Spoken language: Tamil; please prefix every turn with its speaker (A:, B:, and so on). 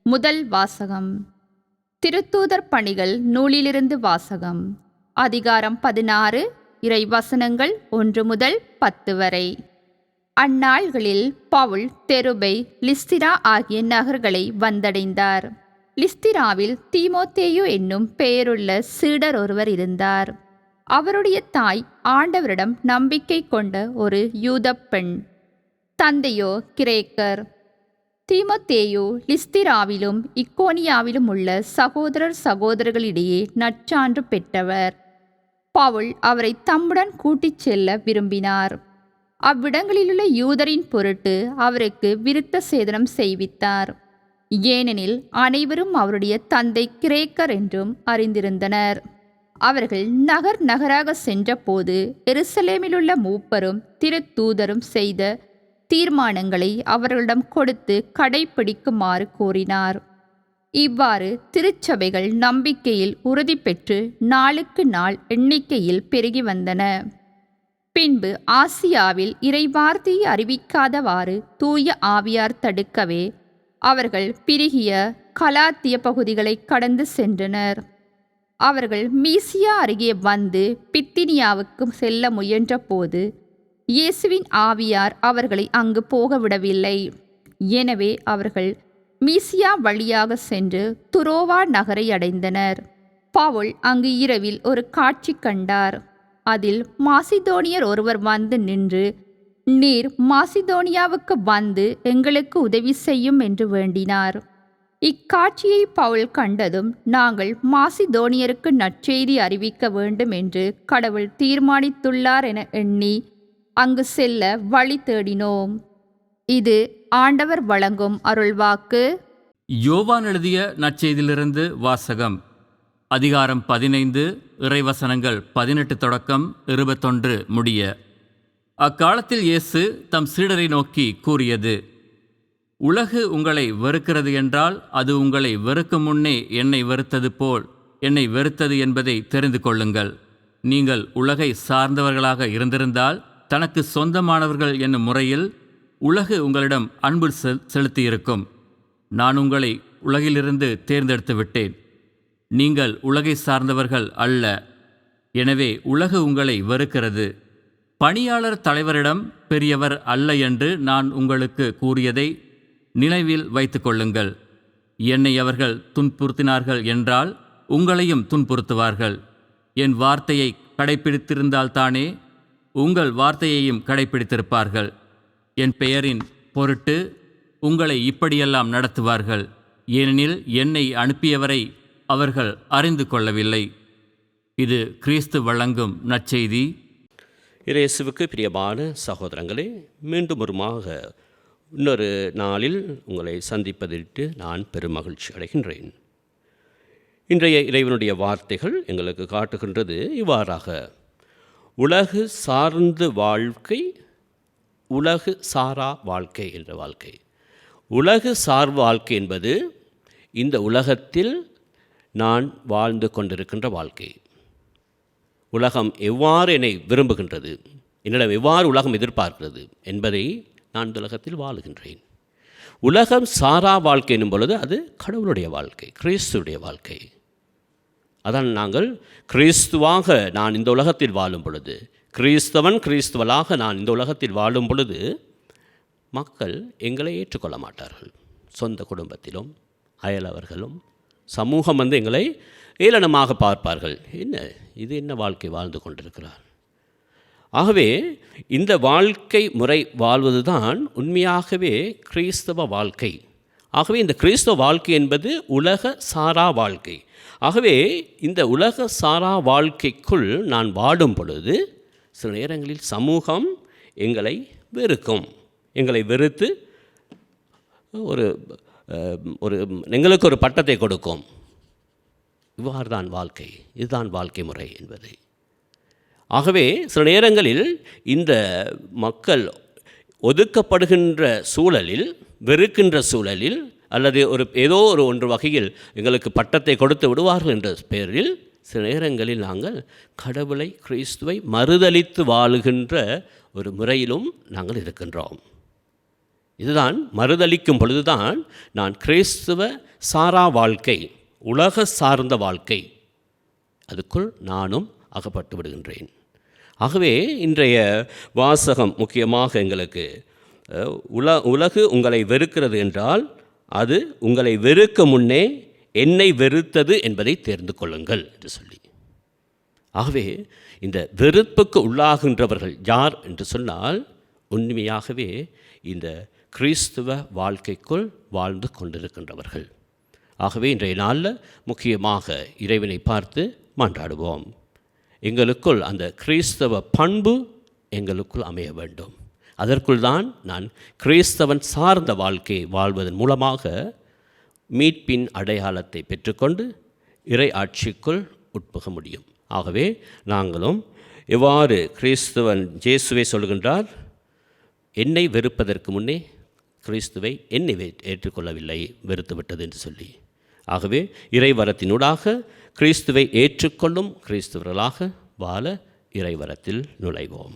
A: முதல் வாசகம். திருத்தூதர் பணிகள் நூலிலிருந்து வாசகம். அதிகாரம் 16, இறை வசனங்கள் 1 முதல் 10 வரை. அந்நாள்களில் பவுல் தெருபை, லிஸ்திரா ஆகிய நகர்களை வந்தடைந்தார். லிஸ்திராவில் தீமோத்தேயு என்னும் பெயருள்ள சீடர் ஒருவர் இருந்தார். அவருடைய தாய் ஆண்டவரிடம் நம்பிக்கை கொண்ட ஒரு யூதப் பெண். தந்தையோ கிரேக்கர். தீமோத்தேயு லிஸ்திராவிலும் இக்கோனியாவிலும் உள்ள சகோதரர் சகோதரர்களிடையே நற்சான்று பெற்றவர். பவுல் அவரை தம்முடன் கூட்டிச் செல்ல விரும்பினார். அவ்விடங்களிலுள்ள யூதரின் பொருட்டு அவருக்கு விருத்த சேதனம் செய்வித்தார். ஏனெனில் அனைவரும் அவருடைய தந்தை கிரேக்கர் என்றும் அறிந்திருந்தனர். அவர்கள் நகர் நகராக சென்றபோது எருசலேமிலுள்ள மூப்பரும் திருத்தூதரும் செய்த தீர்மானங்களை அவர்களிடம் கொடுத்து கடைப்பிடிக்குமாறு கூறினார். இவ்வாறு திருச்சபைகள் நம்பிக்கையில் உறுதி பெற்று நாளுக்கு நாள் எண்ணிக்கையில் பெருகி வந்தன. பின்பு ஆசியாவில் இறைவார்த்தையை அறிவிக்காதவாறு தூய ஆவியார் தடுக்கவே அவர்கள் பிரிகிய கலாத்திய பகுதிகளை கடந்து சென்றனர். அவர்கள் மீசியா அருகே வந்து பித்தினியாவுக்கு செல்ல முயன்ற போது இயேசுவின் ஆவியார் அவர்களை அங்கு போக விடவில்லை. எனவே அவர்கள் மீசியா வழியாக சென்று துரோவா நகரை அடைந்தனர். பவுல் அங்கு இரவில் ஒரு காட்சி கண்டார். அதில் மாசிதோனியர் ஒருவர் வந்து நின்று, நீர் மாசிதோனியாவுக்கு வந்து எங்களுக்கு உதவி செய்யும் என்று வேண்டினார். இக்காட்சியை பவுல் கண்டதும், நாங்கள் மாசிதோனியருக்கு நற்செய்தி அறிவிக்க வேண்டும் என்று கடவுள் தீர்மானித்துள்ளார் என எண்ணி அங்கு செல்ல வழி தேடினோம். இது ஆண்டவர் வழங்கும் அருள்வாக்கு.
B: யோவான் எழுதிய நற்செய்தியிலிருந்து வாசகம். அதிகாரம் 15, இறைவசனங்கள் 18 தொடக்கம் 21 முடிய. அக்காலத்தில் இயேசு தம் சீடரை நோக்கி கூறியது: உலகு உங்களை வெறுக்கிறது என்றால் அது உங்களை வெறுக்கும் முன்னே என்னை வெறுத்தது போல் என்னை வெறுத்தது என்பதை தெரிந்து கொள்ளுங்கள். நீங்கள் உலகை சார்ந்தவர்களாக இருந்திருந்தால் தனக்கு சொந்தமானவர்கள் என்னும் முறையில் உலகு உங்களிடம் அன்பு செலுத்தியிருக்கும். நான் உங்களை உலகிலிருந்து தேர்ந்தெடுத்து விட்டேன். நீங்கள் உலகை சார்ந்தவர்கள் அல்ல. எனவே உலகு உங்களை வெறுக்கிறது. பணியாளர் தலைவரிடம் பெரியவர் அல்ல என்று நான் உங்களுக்கு கூறியதை நினைவில் வைத்து கொள்ளுங்கள். என்னை அவர்கள் துன்புறுத்தினார்கள் என்றால் உங்களையும் துன்புறுத்துவார்கள். என் வார்த்தையை கடைப்பிடித்திருந்தால்தானே உங்கள் வார்த்தையையும் கடைப்பிடித்திருப்பார்கள். என் பெயரின் பொருட்டு உங்களை இப்படியெல்லாம் நடத்துவார்கள். ஏனெனில் என்னை அனுப்பியவரை அவர்கள் அறிந்து கொள்ளவில்லை. இது கிறிஸ்து வழங்கும் நற்செய்தி.
C: இயேசுவுக்கு பிரியமான சகோதரங்களே, மீண்டும் ஒருமாக இன்னொரு நாளில் உங்களை சந்திப்பதிட்டு நான் பெருமகிழ்ச்சி அடைகின்றேன். இன்றைய இறைவனுடைய வார்த்தைகள் எங்களுக்கு காட்டுகின்றது இவ்வாறாக: உலகு சார்ந்த வாழ்க்கை, உலகு சாரா வாழ்க்கை என்ற வாழ்க்கை. உலகு சார் வாழ்க்கை என்பது இந்த உலகத்தில் நான் வாழ்ந்து கொண்டிருக்கின்ற வாழ்க்கை. உலகம் எவ்வாறு என்னை விரும்புகின்றது, என்னிடம் எவ்வாறு உலகம் எதிர்பார்க்கிறது என்பதை நான் இந்த உலகத்தில் வாழுகின்றேன். உலகம் சாரா வாழ்க்கை என்னும் பொழுது அது கடவுளுடைய வாழ்க்கை, கிறிஸ்துடைய வாழ்க்கை. அதான் நாங்கள் கிறிஸ்துவாக நான் இந்த உலகத்தில் வாழும் பொழுது, கிறிஸ்தவன் கிறிஸ்துவலாக நான் இந்த உலகத்தில் வாழும் பொழுது மக்கள் எங்களை ஏற்றுக்கொள்ள மாட்டார்கள். சொந்த குடும்பத்திலும் அயலவர்களும் சமூகம் எங்களை ஏளனமாக பார்ப்பார்கள். என்ன வாழ்க்கை வாழ்ந்து கொண்டிருக்கிறார். ஆகவே இந்த வாழ்க்கை முறை வாழ்வது தான் உண்மையாகவே கிறிஸ்தவ வாழ்க்கை. ஆகவே இந்த கிறிஸ்தவ வாழ்க்கை என்பது உலக சாரா வாழ்க்கை. ஆகவே இந்த உலக சாரா வாழ்க்கைக்குள் நான் வாடும் பொழுது சில நேரங்களில் சமூகம் எங்களை வெறுக்கும். எங்களை வெறுத்து ஒரு எங்களுக்கு ஒரு பட்டத்தை கொடுக்கும். இவ்வாறு தான் வாழ்க்கை, இதுதான் வாழ்க்கை முறை என்பதை. ஆகவே சில நேரங்களில் இந்த மக்கள் ஒதுக்கப்படுகின்ற சூழலில், வெறுக்கின்ற சூழலில், அல்லது ஏதோ ஒரு வகையில் எங்களுக்கு பட்டத்தை கொடுத்து விடுவார்கள் என்ற பெயரில் சில நேரங்களில் நாங்கள் கடவுளை, கிறிஸ்துவை மறுதலித்து வாழுகின்ற ஒரு முறையிலும் நாங்கள் இருக்கின்றோம். இதுதான் மறுதலிக்கும் பொழுதுதான் நான் கிறிஸ்துவ சாரா வாழ்க்கை, உலக சார்ந்த வாழ்க்கை, அதுக்குள் நானும் அகப்பட்டு விடுகின்றேன். ஆகவே இன்றைய வாசகம் முக்கியமாக எங்களுக்கு உலகு உங்களை வெறுக்கிறது என்றால் அது உங்களை வெறுக்க முன்னே என்னை வெறுத்தது என்பதை தெரிந்து கொள்ளுங்கள் என்று சொல்லி. ஆகவே இந்த வெறுப்புக்கு உள்ளாகின்றவர்கள் யார் என்று சொன்னால் உண்மையாகவே இந்த கிறிஸ்துவ வாழ்க்கைக்குள் வாழ்ந்து கொண்டிருக்கின்றவர்கள். ஆகவே இன்றைய நாளில் முக்கியமாக இறைவனை பார்த்து மன்றாடுவோம். எங்களுக்குள் அந்த கிறிஸ்தவ பண்பு எங்களுக்குள் அமைய வேண்டும். அதற்குள் தான் நான் கிறிஸ்தவன் சார்ந்த வாழ்க்கையை வாழ்வதன் மூலமாக மீட்பின் அடையாளத்தை பெற்றுக்கொண்டு இறை ஆட்சிக்குள் உட்புக முடியும். ஆகவே நாங்களும் எவ்வாறு கிறிஸ்துவன் இயேசுவை சொல்கின்றார், என்னை வெறுப்பதற்கு முன்னே கிறிஸ்துவை என்னை ஏற்றுக்கொள்ளவில்லை, வெறுத்துவிட்டது என்று சொல்லி. ஆகவே இறைவரத்தினூடாக கிறிஸ்துவை ஏற்றுக்கொள்ளும் கிறிஸ்தவர்களாக வாழ இறைவரத்தில் நுழைவோம்.